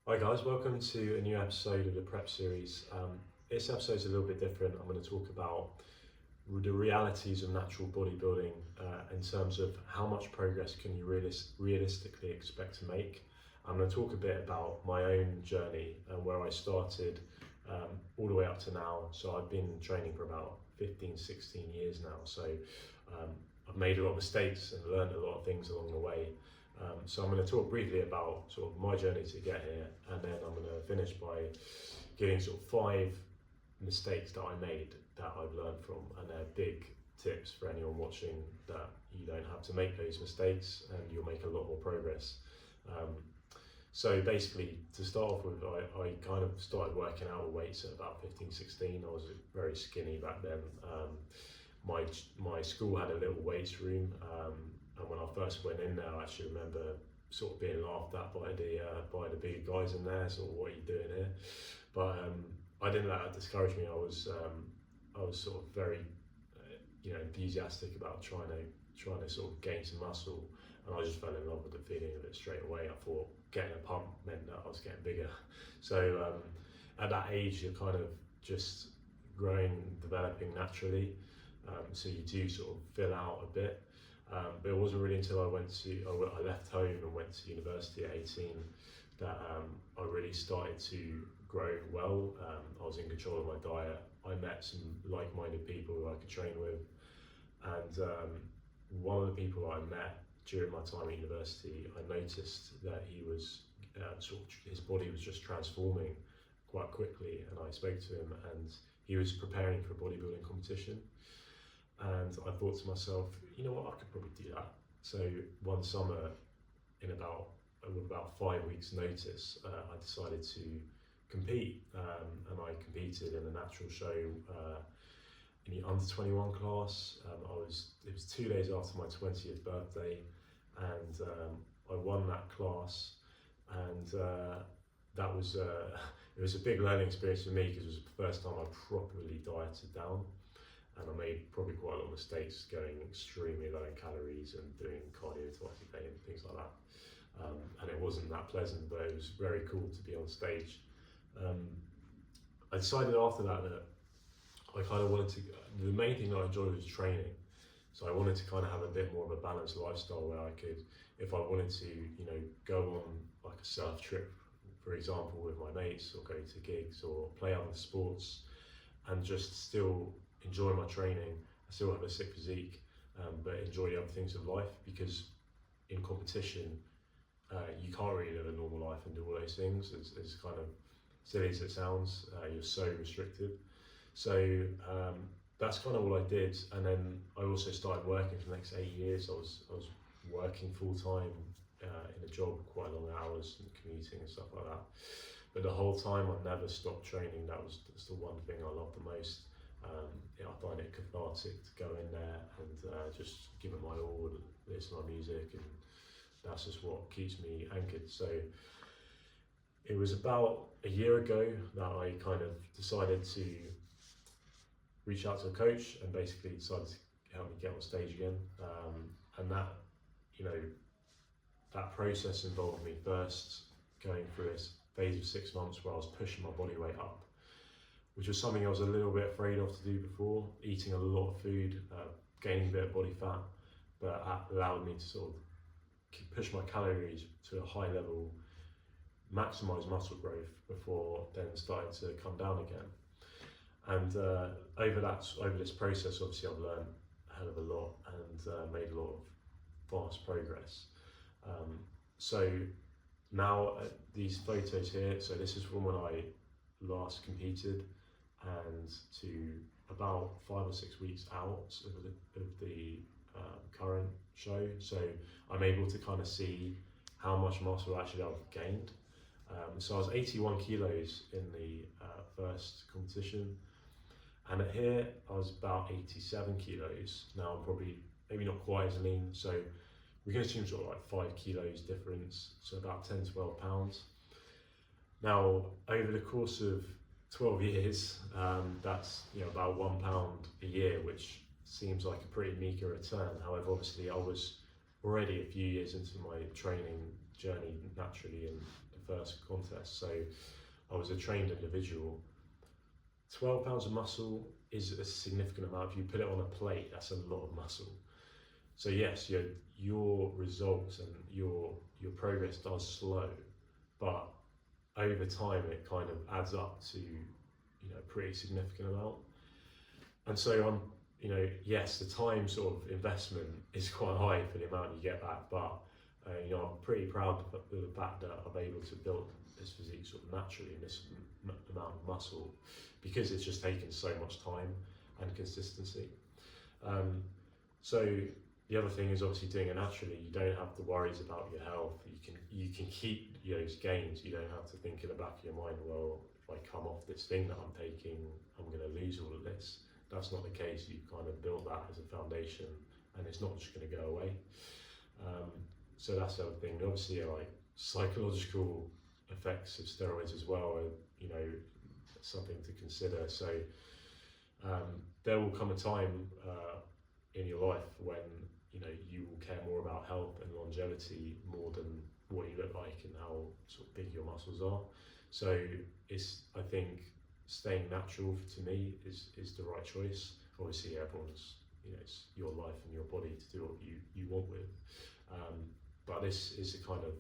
Hi guys, welcome to a new episode of the Prep series. This episode's a little bit different. I'm going to talk about the realities of natural bodybuilding in terms of how much progress can you realistically expect to make. I'm going to talk a bit about my own journey and where I started all the way up to now. So I've been training for about 15, 16 years now. So I've made a lot of mistakes and learned a lot of things along the way. So I'm going to talk briefly about sort of my journey to get here, and then I'm going to finish by giving sort of 5 mistakes that I made that I've learned from, and they're big tips for anyone watching that you don't have to make those mistakes and you'll make a lot more progress. So basically, to start off with, I kind of started working out with weights at about 15, 16. I was very skinny back then. My school had a little weights room, and when I first went in there, I actually remember sort of being laughed at by the big guys in there. Sort of, what are you doing here? But I didn't let that discourage me. I was sort of very enthusiastic about trying to sort of gain some muscle, and I just fell in love with the feeling of it straight away. I thought getting a pump meant that I was getting bigger. So at that age, you're kind of just growing, developing naturally. So you do sort of fill out a bit. But it wasn't really until I left home and went to university at 18 that I really started to grow well. I was in control of my diet. I met some like-minded people who I could train with, and one of the people I met during my time at university, I noticed that he was his body was just transforming quite quickly, and I spoke to him, and he was preparing for a bodybuilding competition. And I thought to myself, you know what, I could probably do that. So one summer, with about 5 weeks' notice, I decided to compete, and I competed in a natural show in the under 21 class. It was 2 days after my 20th birthday, and I won that class, and that was it was a big learning experience for me because it was the first time I properly dieted down. And I made probably quite a lot of mistakes going extremely low in calories and doing cardio twice a day and things like that. And it wasn't that pleasant, but it was very cool to be on stage. I decided after that I kind of wanted to, the main thing that I enjoyed was training. So I wanted to kind of have a bit more of a balanced lifestyle where I could, if I wanted to, go on like a surf trip, for example, with my mates, or go to gigs or play other sports, and just still enjoy my training. I still have a sick physique, but enjoy the other things of life, because in competition you can't really live a normal life and do all those things. As kind of silly as it sounds, you're so restricted. So that's kind of all I did, and then I also started working for the next 8 years. I was working full time in a job, quite long hours, and commuting and stuff like that. But the whole time I never stopped training. That's the one thing I love the most. I find it cathartic to go in there and just give it my all, listen to my music, and that's just what keeps me anchored. So it was about a year ago that I kind of decided to reach out to a coach and basically decided to help me get on stage again. And that process involved me first going through this phase of 6 months where I was pushing my body weight up, which was something I was a little bit afraid of to do before, eating a lot of food, gaining a bit of body fat, but that allowed me to sort of push my calories to a high level, maximize muscle growth before then starting to come down again. And over this process, obviously I've learned a hell of a lot and made a lot of fast progress. So now these photos here, so this is from when I last competed, and to about 5 or 6 weeks out of the current show. So I'm able to kind of see how much muscle actually I've gained. So I was 81 kilos in the first competition, and here I was about 87 kilos. Now I'm probably maybe not quite as lean, so we can assume sort of like 5 kilos difference, so about 10, 12 pounds. Now, over the course of 12 years, that's about £1 a year, which seems like a pretty meager return. However, obviously I was already a few years into my training journey naturally and the first contest. So I was a trained individual. 12 pounds of muscle is a significant amount. If you put it on a plate, that's a lot of muscle. So yes, your results and your progress does slow, but over time it kind of adds up to a pretty significant amount. And so yes, the time sort of investment is quite high for the amount you get back, but I'm pretty proud of the fact that I'm able to build this physique sort of naturally in this amount of muscle, because it's just taken so much time and consistency. So the other thing is obviously doing it naturally. You don't have the worries about your health. You can keep those gains. You don't have to think in the back of your mind, well, if I come off this thing that I'm taking, I'm going to lose all of this. That's not the case. You've kind of built that as a foundation, and it's not just going to go away. So that's the other thing. Obviously, like psychological effects of steroids as well are, something to consider. So there will come a time in your life when you will care more about health and longevity more than what you look like and how sort of big your muscles are. So I think staying natural to me is the right choice. Obviously, everyone's it's your life and your body to do what you want with. But this is the kind of,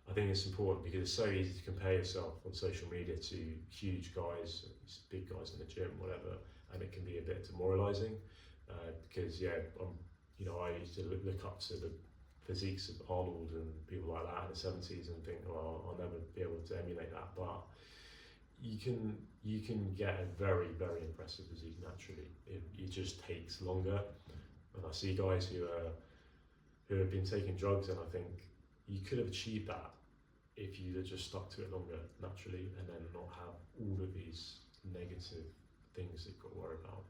I think it's important because it's so easy to compare yourself on social media to huge guys, big guys in the gym, whatever, and it can be a bit demoralising because I used to look up to the physiques of Arnold and people like that in the 70s and think, well, I'll never be able to emulate that. But you can get a very, very impressive physique naturally. It just takes longer. And I see guys who have been taking drugs, and I think you could have achieved that if you'd have just stuck to it longer naturally, and then not have all of these negative things that you've got to worry about,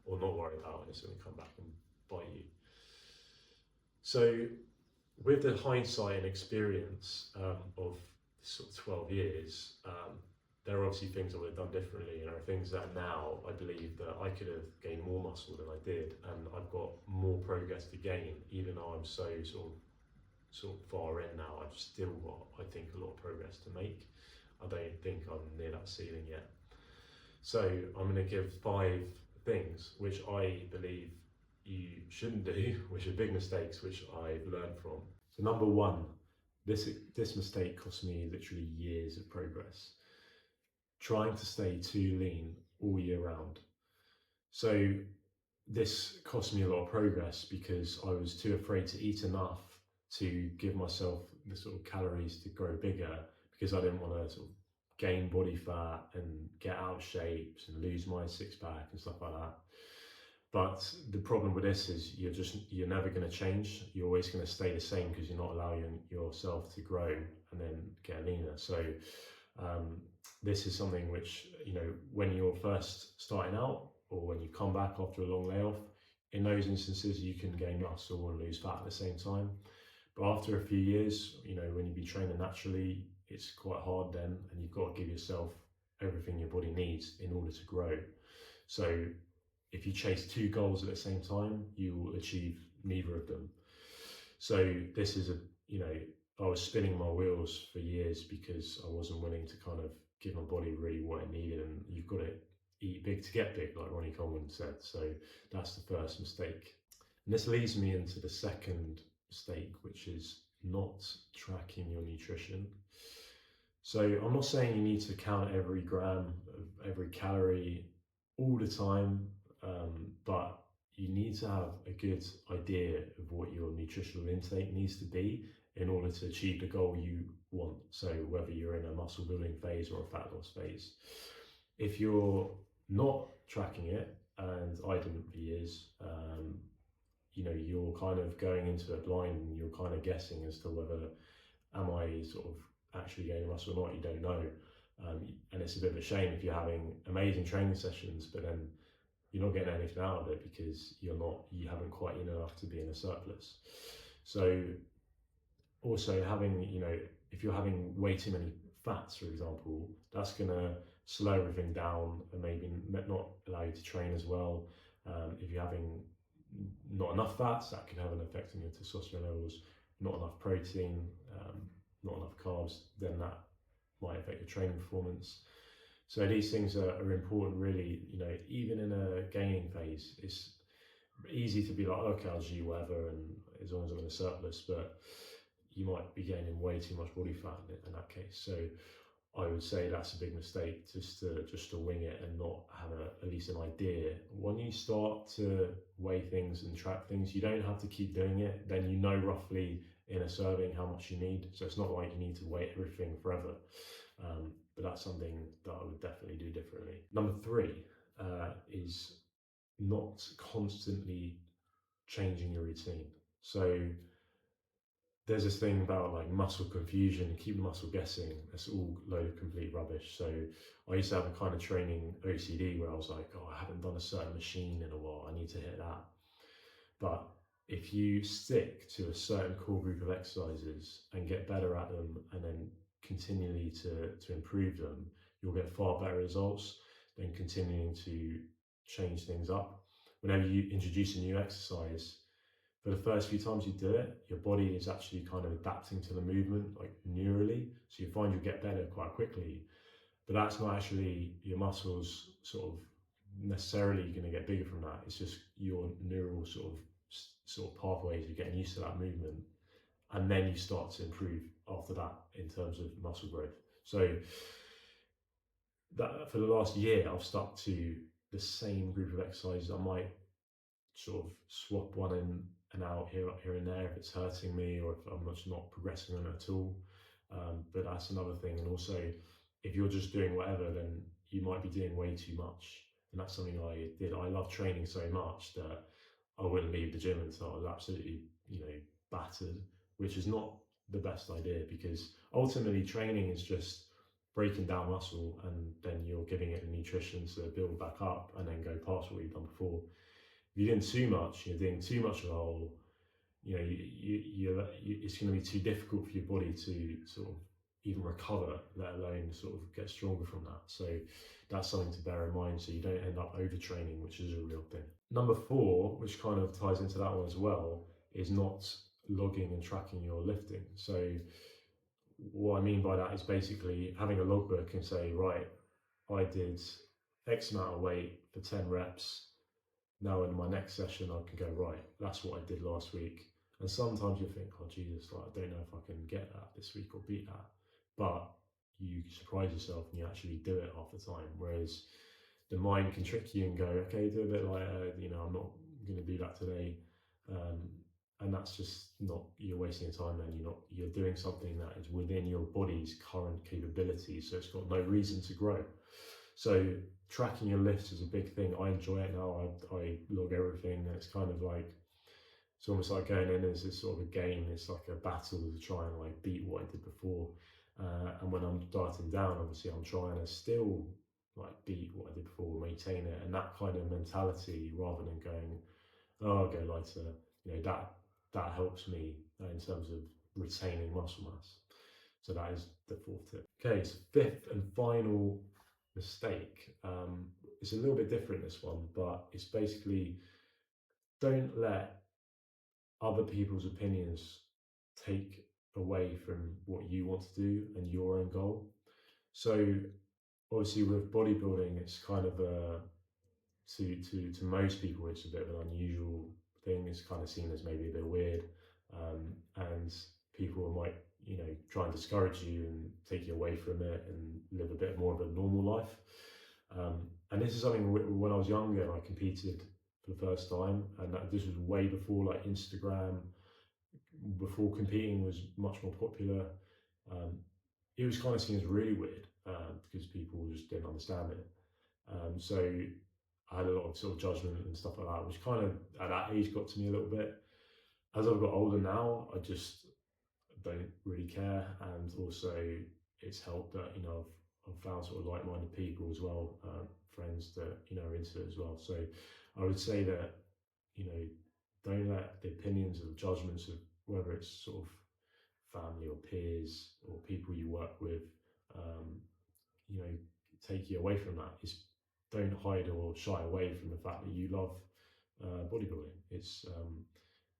or not worry about, and it's going to come back and bite you. So with the hindsight and experience of sort of 12 years, there are obviously things I would have done differently, and there are things that now I believe that I could have gained more muscle than I did, and I've got more progress to gain, even though I'm so sort of far in now. I've still got, I think, a lot of progress to make. I don't think I'm near that ceiling yet. So I'm going to give 5 things which I believe you shouldn't do, which are big mistakes, which I've learned from. So number 1, this mistake cost me literally years of progress. Trying to stay too lean all year round. So this cost me a lot of progress because I was too afraid to eat enough to give myself the sort of calories to grow bigger, because I didn't want to sort of gain body fat and get out of shape and lose my 6-pack and stuff like that. But the problem with this is you're never going to change. You're always going to stay the same because you're not allowing yourself to grow and then get leaner. So this is something which, when you're first starting out, or when you come back after a long layoff, in those instances you can gain muscle and lose fat at the same time. But after a few years, when you be training naturally, it's quite hard then, and you've got to give yourself everything your body needs in order to grow. So if you chase 2 goals at the same time, you will achieve neither of them. So this is I was spinning my wheels for years because I wasn't willing to kind of give my body really what it needed, and you've got to eat big to get big, like Ronnie Coleman said. So that's the first mistake. And this leads me into the second mistake, which is not tracking your nutrition. So I'm not saying you need to count every gram of every calorie all the time, but you need to have a good idea of what your nutritional intake needs to be in order to achieve the goal you want. So whether you're in a muscle building phase or a fat loss phase, if you're not tracking it, and I didn't for years, you're kind of going into it blind, and you're kind of guessing as to whether am I sort of actually gaining muscle or not. You don't know, and it's a bit of a shame if you're having amazing training sessions, but then you're not getting anything out of it because you haven't quite eaten enough to be in a surplus. So also having, if you're having way too many fats, for example, that's going to slow everything down and maybe not allow you to train as well. If you're having not enough fats, that can have an effect on your testosterone levels. Not enough protein, not enough carbs, then that might affect your training performance. So these things are important, really. You know, even in a gaining phase, it's easy to be like, okay, I'll do whatever, and as long as I'm in a surplus, but you might be gaining way too much body fat in that case. So I would say that's a big mistake, just to wing it and not have at least an idea. When you start to weigh things and track things, you don't have to keep doing it. Then you know roughly in a serving how much you need. So it's not like you need to weigh everything forever. But that's something that I would definitely do differently. Number three is not constantly changing your routine. So there's this thing about like muscle confusion, keep the muscle guessing. That's all load of complete rubbish. So I used to have a kind of training OCD where I was like, oh, I haven't done a certain machine in a while, I need to hit that. But if you stick to a certain core group of exercises and get better at them and then continually to improve them, you'll get far better results than continuing to change things up. Whenever you introduce a new exercise, for the first few times you do it, your body is actually kind of adapting to the movement, like neurally. So you find you get better quite quickly. But that's not actually your muscles sort of necessarily going to get bigger from that. It's just your neural sort of pathways. You're getting used to that movement, and then you start to improve after that in terms of muscle growth. So that for the last year, I've stuck to the same group of exercises. I might sort of swap one in and out here and there if it's hurting me or if I'm just not progressing on it at all. But that's another thing. And also, if you're just doing whatever, then you might be doing way too much. And that's something I did. I love training so much that I wouldn't leave the gym until I was absolutely, battered, which is not the best idea because ultimately training is just breaking down muscle and then you're giving it the nutrition to build back up and then go past what you've done before. If you're doing too much, you're doing too much of a whole, it's going to be too difficult for your body to sort of even recover, let alone sort of get stronger from that. So that's something to bear in mind so you don't end up overtraining, which is a real thing. Number four, which kind of ties into that one as well, is not logging and tracking your lifting. So what I mean by that is basically having a logbook and say, right, I did X amount of weight for 10 reps. Now in my next session, I can go, right, that's what I did last week. And sometimes you think, oh, Jesus, like, I don't know if I can get that this week or beat that. But you surprise yourself and you actually do it half the time. Whereas the mind can trick you and go, okay, do a bit lighter, I'm not going to do that today. And that's just not, you're wasting your time then. You're doing something that is within your body's current capabilities. So it's got no reason to grow. So tracking your lifts is a big thing. I enjoy it now. I log everything. And it's kind of like, it's almost like going in as this sort of a game. It's like a battle to try and like beat what I did before. And when I'm starting down, obviously I'm trying to still like beat what I did before, maintain it. And that kind of mentality rather than going, oh, I'll go lighter, that helps me in terms of retaining muscle mass. So that is the fourth tip. Okay, so fifth and final mistake. It's a little bit different, this one, but it's basically don't let other people's opinions take away from what you want to do and your own goal. So obviously with bodybuilding, it's kind of to most people, it's a bit of an unusual thing. It's kind of seen as maybe a bit weird, and people might try and discourage you and take you away from it and live a bit more of a normal life. And this is something when I was younger, I competed for the first time, and this was way before like Instagram, before competing was much more popular. It was kind of seen as really weird because people just didn't understand it. So I had a lot of sort of judgment and stuff like that, which kind of at that age got to me a little bit. As I've got older now, I just don't really care, and also it's helped that I've found sort of like-minded people as well, friends that are into it as well. So I would say that don't let the opinions or judgments of whether it's sort of family or peers or people you work with, take you away from that. Don't hide or shy away from the fact that you love bodybuilding. It's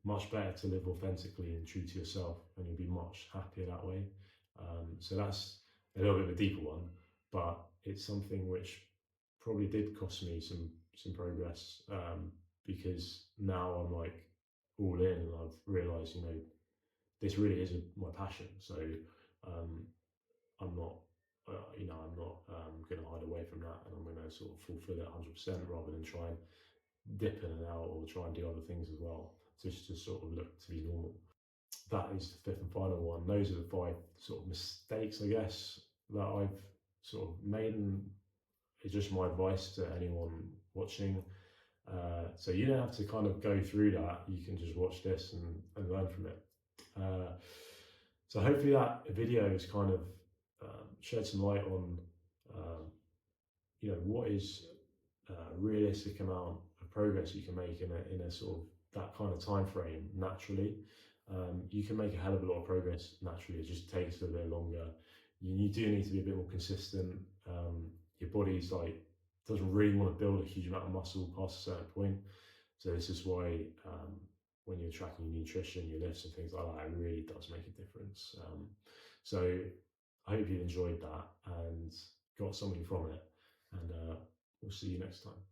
much better to live authentically and true to yourself, and you'll be much happier that way. So that's a little bit of a deeper one, but it's something which probably did cost me some progress, because now I'm like all in, and I've realised, this really is my passion. So um, I'm not, I'm not going to hide away from that, and I'm going to sort of fulfil it 100% rather than try and dip in and out or try and do other things as well, just to sort of look to be normal. That is the fifth and final one. Those are the five sort of mistakes, I guess, that I've sort of made, and it's just my advice to anyone watching. So you don't have to kind of go through that. You can just watch this and learn from it. Uh, so hopefully that video has kind of shed some light on, um, what is a realistic amount of progress you can make in a sort of that kind of time frame naturally. You can make a hell of a lot of progress naturally. It just takes a little bit longer. You do need to be a bit more consistent. Your body's like doesn't really want to build a huge amount of muscle past a certain point. So this is why when you're tracking your nutrition, your lifts and things like that, it really does make a difference. So I hope you enjoyed that and got something from it. And we'll see you next time.